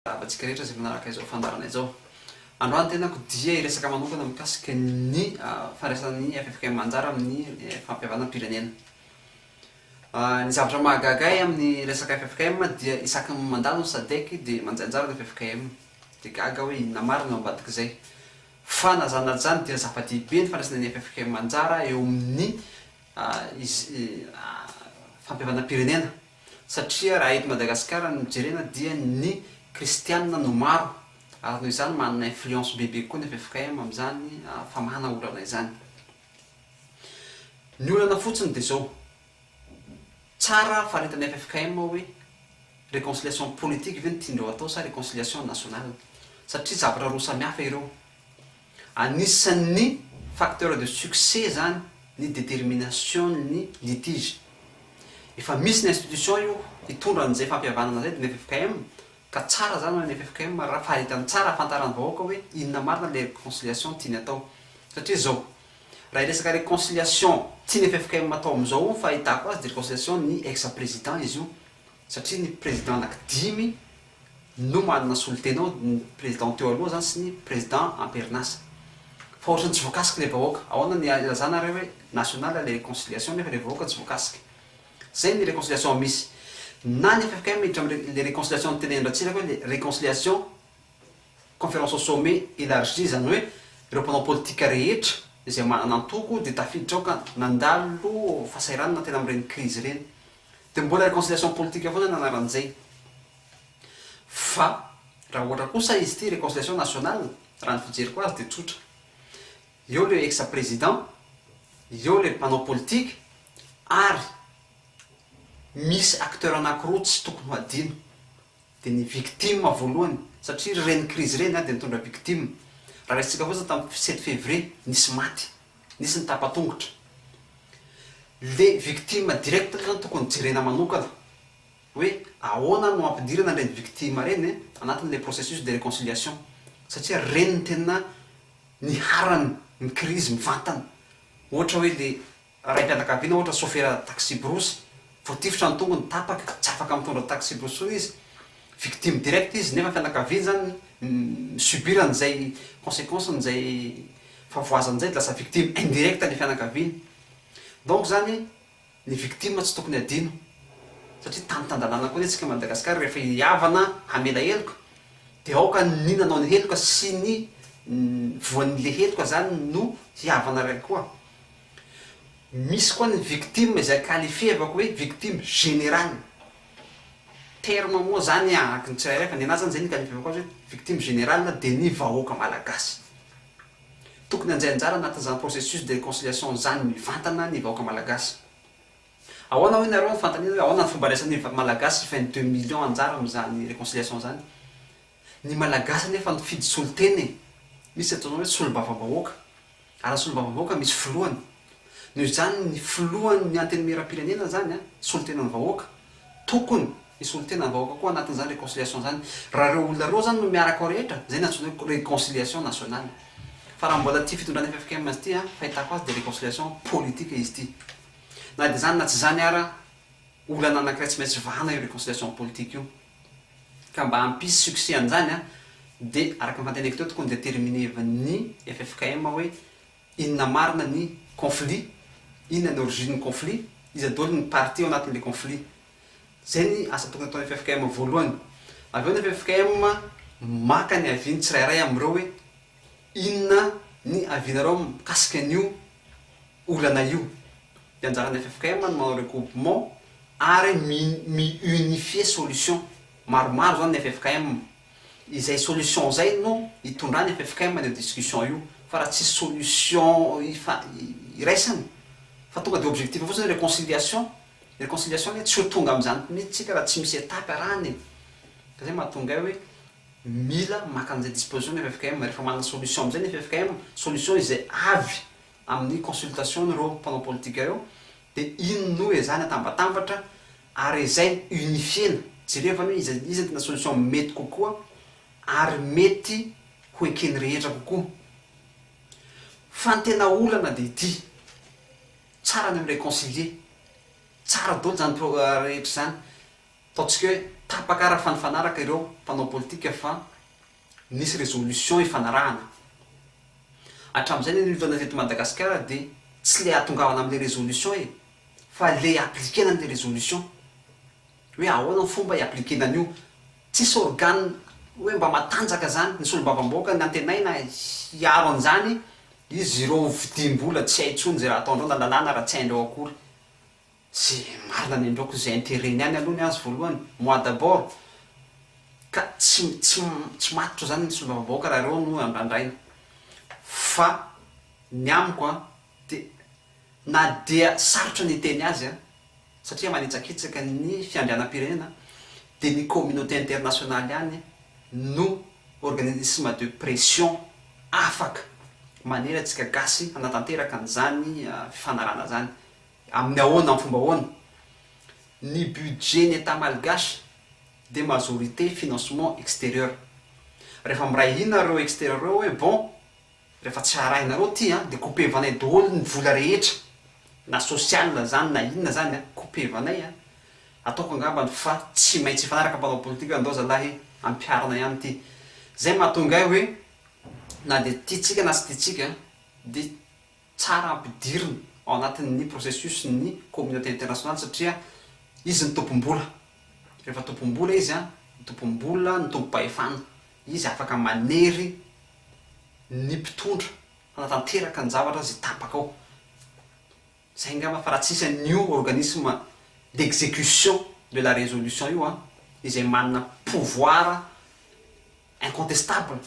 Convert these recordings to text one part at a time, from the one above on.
Avantsika rehetra zay manaraka izao fandarana izao. Androany tena dia iresaka manokana mikasika ny fandraisan'ny FFKM anjara amin'ny fampihavanam-pirenena. Ny zavatra mahagaga amin'ny resaka FFKM dia isaky ny mandalo ny SADC dia manjanjara ny FFKM. Dia gaga hoe inona marina ambadika izay. Fa nazana zany dia zava-dehibe ny fandraisana ny FFKM anjara eo amin'ny fampihavanam-pirenena. Satria raha eto Madagasikara ny jerena dia ny kristianina no maro, ary noho izany manana influence bebe koa ny FFKM amin'izany famahana olana izany. Ny olana fotsiny dia zao, tsara faharetany FFKM hoe réconciliation politique ve no tiandreo atao sa réconciliation nationale, satria zavatra roa samihafa ireo. Anisan'ny facteur de succès zany ny détermination ny litige. Efa misy ny institution io hitondra an'izay fampihavanana zay dia ny FFKM, ka tsara zany ny FFKM raha faharetany tsara ahafantarany vahoaka hoe inona marina le réconciliation tiany atao. Satria zao, raha resaka réconciliation tiany FFKM atao amin'izao fahitako azy dia réconciliation ny ex-président izy io, satria ny président anankidimy no manana solon-tenao, ny président teo aloha zany sy ny président amperinasa. Fa ohatrany tsy voakasika le vahoaka, ahoana ny ilazana reo hoe nationale le réconciliation nefa le vahoaka tsy voakasika. Zay ny réconciliation misy. Na ny FFKM miditra amin'ny réconciliation tenendratsiraka hoe le réconciliation conférence au sommet élargie, zany hoe ireo mpanao politika rehetra izay manana antoko dia tafiditra ao ka nandalo fahasahiranana tena amin'ireny crise ireny. Dia mbola réconciliation politique foana ny anaran'izay. Fa raha ohatra kosa izy ity réconciliation nationale, raha ny fijeriko azy dia tsotra. Eo le ex-président, eo le mpanao politika, ary misy acteur anankiroa tsy tokony ho adino, dia ny victime voalohany, satria reny crise reny dia nitondra victime. Raha resitsika fotsiny tamin'ny 7 février nisy maty, nisy ny tapatongotra. Le victime direct zany tokony jerena manokana hoe ahoana no ampidirana reny victime reny anatin'le processus de réconciliation, satria reny ny tena ny harany ny crise mivantana. Ohatra hoe le raim-pianakaviana, ohatra chauffeur taxi brosy, voatifitra ny tongony tapaka, tsy afaka mitondra taxi brosy izy, victime direct izy, nefa fianakaviana zany subira an'izay conséquence n'izay favoazan'izay, dia lasa victime indirect ny fianakaviana. Donc zany ny victime tsy tokony adino, satria tanitandalana koa antsika Madagasikara rehefa hiavana hamela heloka dia aoka ninanao ny heloka sy ny voan'le heloka zany no hiavana ray koa. Misy koa ny victime izay qualifievako hoe victime générale. Terme moa zany ahaka ny tsirairay fa ny anazy zany zay ny qualifievako azy hoe victime générale dia ny vahoaka malagasy. Tokony anjay anjara anatin'izany processus de réconciliation zany mivantana ny vahoaka malagasy. Ahoana hoe nareo fantaniana hoe ahoana ny fomba raisan'ny malagasy 22 millions anjara amin'izany réconciliation zany. Ny malagasy nefa nifidy soloteny, misy ataonao hoe solombavam-bahoaka, ary solombavam-bahoaka misy filohany. Noho izany ny filohan'ny antenimieram-pirenena zany solotenan'ny vahoaka, tokony ny solotenan'ny vahoaka koa anatin'izany réconciliation zany. Raha ireo olona roa zany no miaraka ao rehetra, zay no antsoina hoe réconciliation nationale. Fa raha mbola tia fitondrany FFKM azy ity fahitako azy dia réconciliation politique izy ity. Na dia zany na tsy zany ara olana anankiray tsy maintsy vahana io réconciliation politique io. Ka mba hampisy succès an'izany dia araka ny fanteneko teo tokony déterminevan'ny FFKM hoe inona marina ny conflit, inona ny origine ny conflit, iza daholo ny parti ao anatin'le conflit. Zay ny asa tokony ataon'ny FFKM voalohany. Avy eo ny FFKM maka ny aviany tsirairay amin'ireo hoe inona ny avianareo mikasika an'io olana io. Dia anjaran'ny FFKM no manao regroupement ary mi-unifier solution. Maromaro zany ny FFKM. Izay solution zay no hitondrany FFKM ny discussion io. Fa raha tsy solution iraisany fa tonga dia objectif fotsiny réconciliation. Réconciliation tsy ho tonga amin'izany mihitsy tsika raha tsy misy étape arahany. Ka zay mahatonga hoe mila maka an'izay disposition ny FFKM rehefa manana solution amin'izay ny FFKM, solution izay avy amin'ny consultation n'ireo mpanao politika ireo, dia iny no ezany atambatambatra ary ezay unifiena, jerevany hoe iza tena solution mety kokoa ary mety ho ekeny rehetra kokoa. Fa ny tena olana dia ity, tsara ny réconcilier, tsara daholo zany rehetra zany. Ataontsika hoe tapaka raha fanifanaraka ireo mpanao politika fa nisy résolution ifanarahana hatramin'izay ny nilotana teto Madagasikara dia tsy le atongavana amin'le résolution e fa le aplikena an'le résolution hoe ahoana ny fomba iaplikena an'io tsisy organe hoe mba matanjaka zany ny solombavam-bahoaka ny antenaina hiaro an'izany izy ireo vidim-bola tsy haintsony zay raha ataondreo na lalàna raha tsy haindreo akory zay marina ny andreoko zay intérêt-ny any aloha ny azy voalohany moi d'abord ka tsy matitra zany ny solombavam-bahoaka raha reo no andrandraina fa ny amiko a dia na dia sarotra ny teny azy a satria manitsakitsaka ny fiandrianam-pirenena dia ny communauté internationale ihany no organisme de pression afaka manery antsika gasy hanatanteraka an'izany fifanarana zany amin'ny ahoana amin'ny fomba ahoana ny budget ny état malgasy de majorité financement extérieur rehefa miray inareo extérieur reo hoe bon rehefa tsy arahinareo ty a de coupevanay daholo ny vola rehetra na social zany na inona zany a coupevanay a ataoko angambany fa tsy maintsy ifanaraka mpanao politika andao zalahy ampiarina ihany ty zay mahatonga ahy hoe na de tiatsika na tsy tiatsika de tsara ampidirina ao anatin'ny processus ny communauté internationale satria izy ny tompom-bola rehefa tompom-bola izy a ny tompom-bola ny tompo-pahefana izy afaka manery ny mpitondra hanatanteraka ny zavatra zay tapaka ao zay ngamba fa raha tsisy an'io organisme d'exécution de la résolution io a izay manana pouvoir incontestable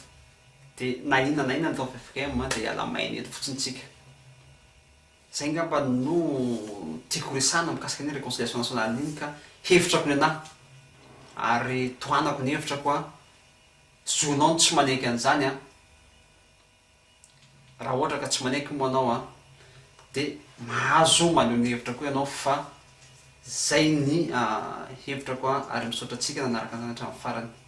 de na inona ny tao FFKM de alamainy eto fotsiny tsika zay ngamba no tiako resana mikasika ny réconciliation nationale iny ka hevitrako ny anahy ary toanako ny hevitrako a zonao tsy manaiky an'izany a raha ohatra ka tsy manaiky moa anao a de mahazo maneho ny hevitrako ianao fa zay ny hevitrako a ary misaotra atsika nanaraka an'izany hatramin'ny farany